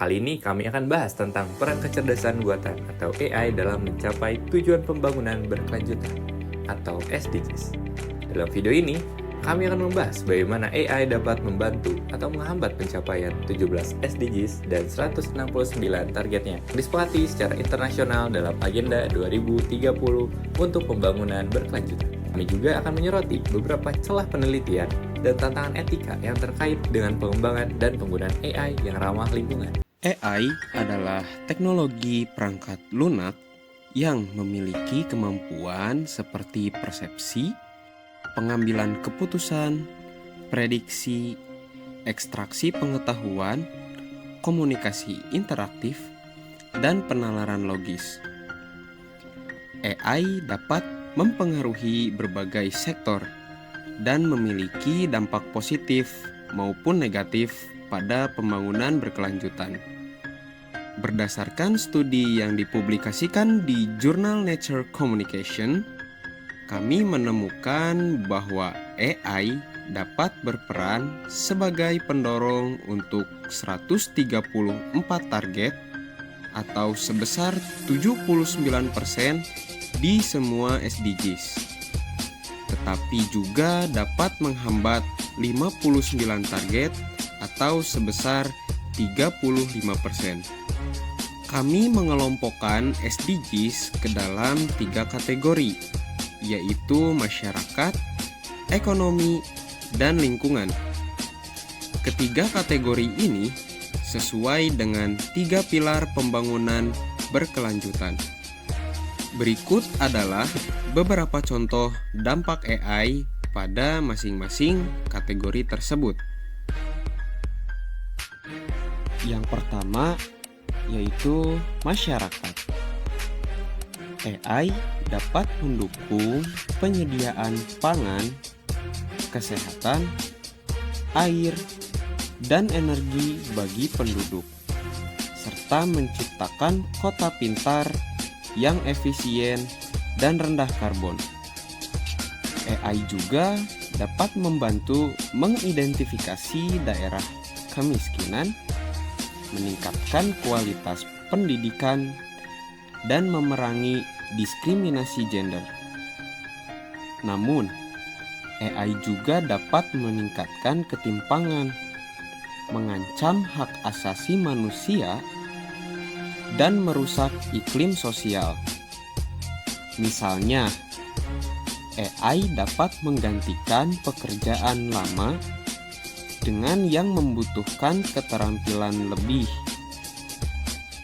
Kali ini kami akan bahas tentang peran kecerdasan buatan atau AI dalam mencapai tujuan pembangunan berkelanjutan atau SDGs. Dalam video ini, kami akan membahas bagaimana AI dapat membantu atau menghambat pencapaian 17 SDGs dan 169 targetnya disepakati secara internasional dalam Agenda 2030 untuk pembangunan berkelanjutan. Kami juga akan menyoroti beberapa celah penelitian dan tantangan etika yang terkait dengan pengembangan dan penggunaan AI yang ramah lingkungan. AI adalah teknologi perangkat lunak yang memiliki kemampuan seperti persepsi, pengambilan keputusan, prediksi, ekstraksi pengetahuan, komunikasi interaktif, dan penalaran logis. AI dapat mempengaruhi berbagai sektor dan memiliki dampak positif maupun negatif pada pembangunan berkelanjutan. Berdasarkan studi yang dipublikasikan di jurnal Nature Communication, kami menemukan bahwa AI dapat berperan sebagai pendorong untuk 134 target atau sebesar 79% di semua SDGs. Tetapi juga dapat menghambat 59 target atau sebesar 35%. Kami mengelompokkan SDGs ke dalam 3 kategori, yaitu masyarakat, ekonomi, dan lingkungan. Ketiga kategori ini sesuai dengan 3 pilar pembangunan berkelanjutan. Berikut adalah beberapa contoh dampak AI pada masing-masing kategori tersebut. Yang pertama yaitu masyarakat. AI dapat mendukung penyediaan pangan, kesehatan, air, dan energi bagi penduduk, serta menciptakan kota pintar yang efisien dan rendah karbon. AI juga dapat membantu mengidentifikasi daerah kemiskinan, meningkatkan kualitas pendidikan, dan memerangi diskriminasi gender. Namun, AI juga dapat meningkatkan ketimpangan, mengancam hak asasi manusia, dan merusak iklim sosial. Misalnya, AI dapat menggantikan pekerjaan lama dengan yang membutuhkan keterampilan lebih,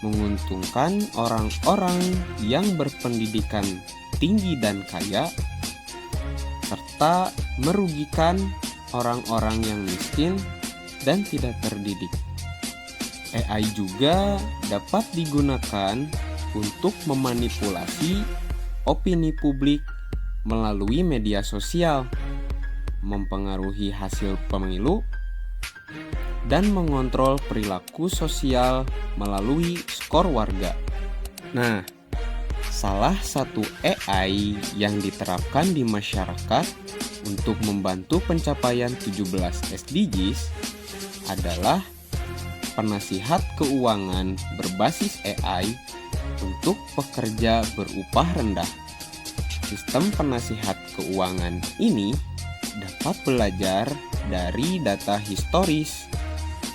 menguntungkan orang-orang yang berpendidikan tinggi dan kaya, serta merugikan orang-orang yang miskin dan tidak terdidik. AI juga dapat digunakan untuk memanipulasi opini publik melalui media sosial, mempengaruhi hasil pemilu, dan mengontrol perilaku sosial melalui skor warga. Nah, salah satu AI yang diterapkan di masyarakat untuk membantu pencapaian 17 SDGs adalah penasihat keuangan berbasis AI untuk pekerja berupah rendah. Sistem penasihat keuangan ini dapat belajar dari data historis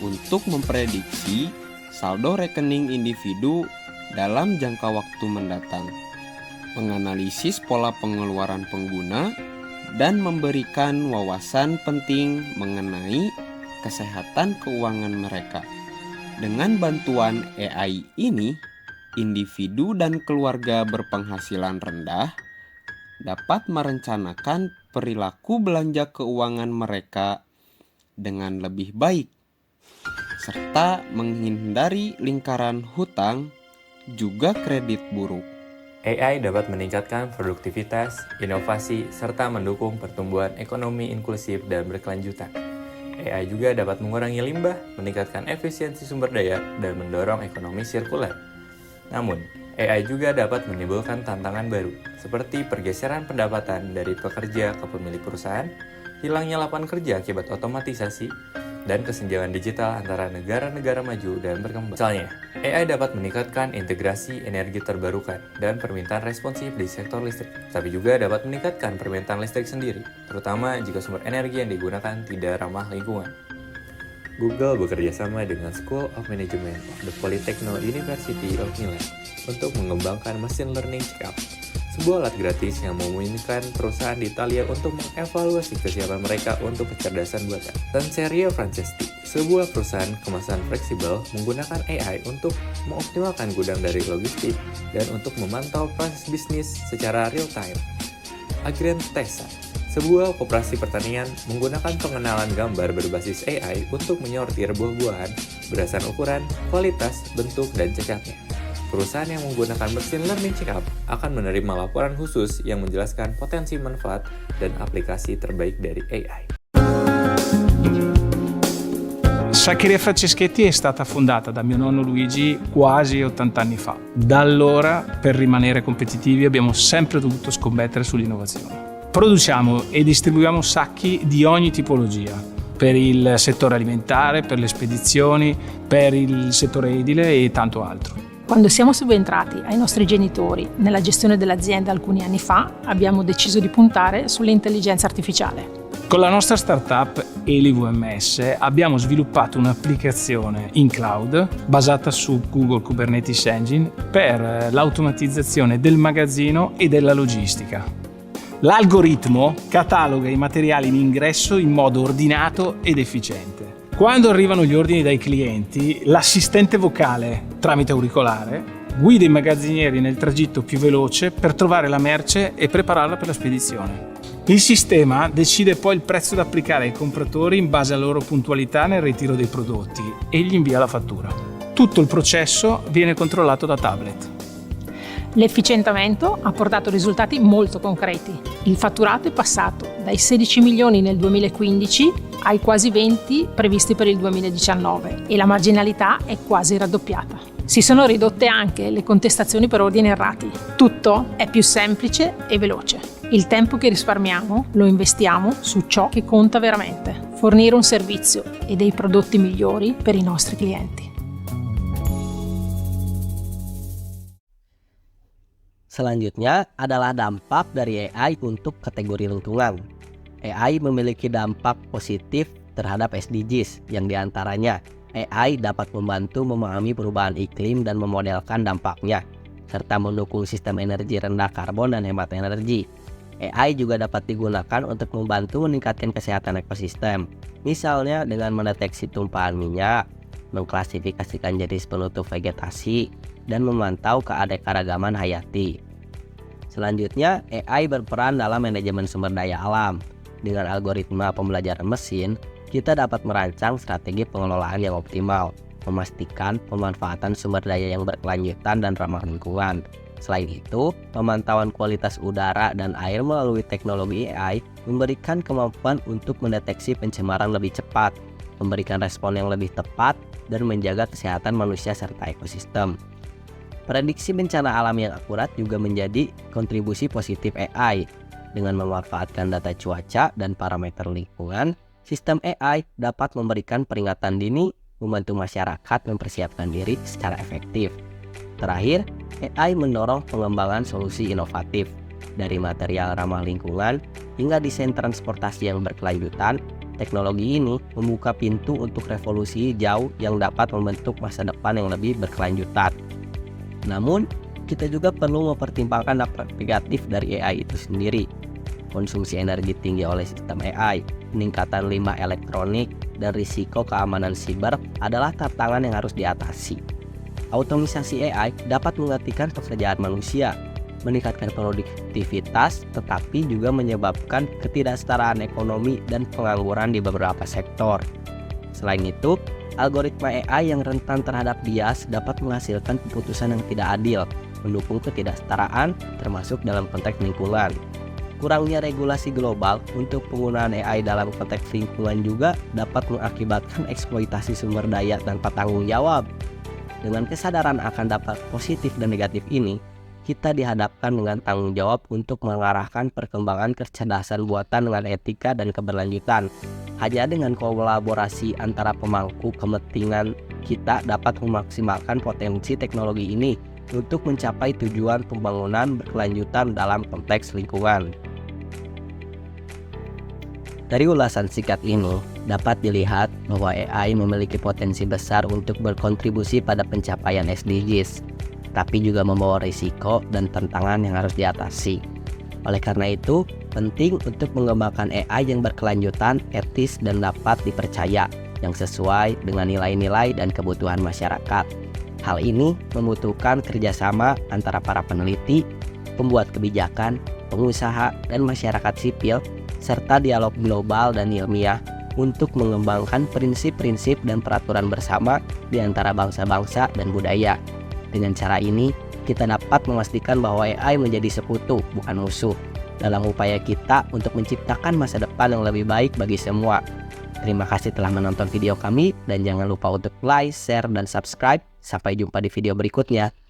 untuk memprediksi saldo rekening individu dalam jangka waktu mendatang, menganalisis pola pengeluaran pengguna, dan memberikan wawasan penting mengenai kesehatan keuangan mereka. Dengan bantuan AI ini, individu dan keluarga berpenghasilan rendah dapat merencanakan perilaku belanja keuangan mereka dengan lebih baik, serta menghindari lingkaran hutang juga kredit buruk. AI dapat meningkatkan produktivitas, inovasi, serta mendukung pertumbuhan ekonomi inklusif dan berkelanjutan. AI juga dapat mengurangi limbah, meningkatkan efisiensi sumber daya, dan mendorong ekonomi sirkular. Namun, AI juga dapat menimbulkan tantangan baru, seperti pergeseran pendapatan dari pekerja ke pemilik perusahaan, hilangnya lapangan kerja akibat otomatisasi, dan kesenjangan digital antara negara-negara maju dan berkembang. Misalnya, AI dapat meningkatkan integrasi energi terbarukan dan permintaan responsif di sektor listrik, tapi juga dapat meningkatkan permintaan listrik sendiri, terutama jika sumber energi yang digunakan tidak ramah lingkungan. Google bekerja sama dengan School of Management of the Polytechnic University of Milan untuk mengembangkan Machine Learning Checkup, sebuah alat gratis yang memungkinkan perusahaan di Italia untuk mengevaluasi kesiapan mereka untuk kecerdasan buatan. Sanserio Franceschi, sebuah perusahaan kemasan fleksibel, menggunakan AI untuk mengoptimalkan gudang dari logistik dan untuk memantau proses bisnis secara real-time. Agrentesa, sebuah koperasi pertanian, menggunakan pengenalan gambar berbasis AI untuk menyortir buah-buahan berdasarkan ukuran, kualitas, bentuk, dan cacatnya. Perusahaan yang menggunakan Machine Learning Checkup akan menerima laporan khusus yang menjelaskan potensi manfaat dan aplikasi terbaik dari AI. Saccheria Franceschetti è stata fondata da mio nonno Luigi quasi 80 anni fa. Da allora, per rimanere competitivi, abbiamo sempre dovuto scommettere sull'innovazione. Produciamo e distribuiamo sacchi di ogni tipologia, per il settore alimentare, per le spedizioni, per il settore edile e tanto altro. Quando siamo subentrati ai nostri genitori nella gestione dell'azienda alcuni anni fa, abbiamo deciso di puntare sull'intelligenza artificiale. Con la nostra startup EliVMS abbiamo sviluppato un'applicazione in cloud basata su Google Kubernetes Engine per l'automatizzazione del magazzino e della logistica. L'algoritmo cataloga i materiali in ingresso in modo ordinato ed efficiente. Quando arrivano gli ordini dai clienti, l'assistente vocale, tramite auricolare, guida i magazzinieri nel tragitto più veloce per trovare la merce e prepararla per la spedizione. Il sistema decide poi il prezzo da applicare ai compratori in base alla loro puntualità nel ritiro dei prodotti e gli invia la fattura. Tutto il processo viene controllato da tablet. L'efficientamento ha portato risultati molto concreti. Il fatturato è passato dai 16 milioni nel 2015 ai quasi 20 previsti per il 2019 e la marginalità è quasi raddoppiata. Si sono ridotte anche le contestazioni per ordini errati. Tutto è più semplice e veloce. Il tempo che risparmiamo lo investiamo su ciò che conta veramente: fornire un servizio e dei prodotti migliori per i nostri clienti. Selanjutnya adalah dampak dari AI untuk kategori lingkungan. AI memiliki dampak positif terhadap SDGs, yang diantaranya AI dapat membantu memahami perubahan iklim dan memodelkan dampaknya, serta mendukung sistem energi rendah karbon dan hemat energi. AI juga dapat digunakan untuk membantu meningkatkan kesehatan ekosistem, misalnya dengan mendeteksi tumpahan minyak, mengklasifikasikan jenis penutup vegetasi, dan memantau keanekaragaman hayati. Selanjutnya, AI berperan dalam manajemen sumber daya alam. Dengan algoritma pembelajaran mesin, kita dapat merancang strategi pengelolaan yang optimal, memastikan pemanfaatan sumber daya yang berkelanjutan dan ramah lingkungan. Selain itu, pemantauan kualitas udara dan air melalui teknologi AI memberikan kemampuan untuk mendeteksi pencemaran lebih cepat, memberikan respon yang lebih tepat, dan menjaga kesehatan manusia serta ekosistem. Prediksi bencana alam yang akurat juga menjadi kontribusi positif AI. Dengan memanfaatkan data cuaca dan parameter lingkungan, sistem AI dapat memberikan peringatan dini, membantu masyarakat mempersiapkan diri secara efektif. Terakhir, AI mendorong pengembangan solusi inovatif, dari material ramah lingkungan hingga desain transportasi yang berkelanjutan. Teknologi ini membuka pintu untuk revolusi hijau yang dapat membentuk masa depan yang lebih berkelanjutan. Namun, kita juga perlu mempertimbangkan dampak negatif dari AI itu sendiri. Konsumsi energi tinggi oleh sistem AI, peningkatan limbah elektronik, dan risiko keamanan siber adalah tantangan yang harus diatasi. Automisasi AI dapat menggantikan pekerjaan manusia, meningkatkan produktivitas, tetapi juga menyebabkan ketidaksetaraan ekonomi dan pengangguran di beberapa sektor. Selain itu, algoritma AI yang rentan terhadap bias dapat menghasilkan keputusan yang tidak adil, mendukung ketidaksetaraan, termasuk dalam konteks lingkungan. Kurangnya regulasi global untuk penggunaan AI dalam konteks lingkungan juga dapat mengakibatkan eksploitasi sumber daya tanpa tanggung jawab. Dengan kesadaran akan dampak positif dan negatif ini, kita dihadapkan dengan tanggung jawab untuk mengarahkan perkembangan kecerdasan buatan dengan etika dan keberlanjutan. Hanya dengan kolaborasi antara pemangku kepentingan, kita dapat memaksimalkan potensi teknologi ini untuk mencapai tujuan pembangunan berkelanjutan dalam konteks lingkungan. Dari ulasan singkat ini, dapat dilihat bahwa AI memiliki potensi besar untuk berkontribusi pada pencapaian SDGs, tapi juga membawa risiko dan tantangan yang harus diatasi. Oleh karena itu, penting untuk mengembangkan AI yang berkelanjutan, etis, dan dapat dipercaya, yang sesuai dengan nilai-nilai dan kebutuhan masyarakat. Hal ini membutuhkan kerjasama antara para peneliti, pembuat kebijakan, pengusaha, dan masyarakat sipil, serta dialog global dan ilmiah untuk mengembangkan prinsip-prinsip dan peraturan bersama di antara bangsa-bangsa dan budaya. Dengan cara ini, kita dapat memastikan bahwa AI menjadi sekutu, bukan musuh, dalam upaya kita untuk menciptakan masa depan yang lebih baik bagi semua. Terima kasih telah menonton video kami, dan jangan lupa untuk like, share, dan subscribe. Sampai jumpa di video berikutnya.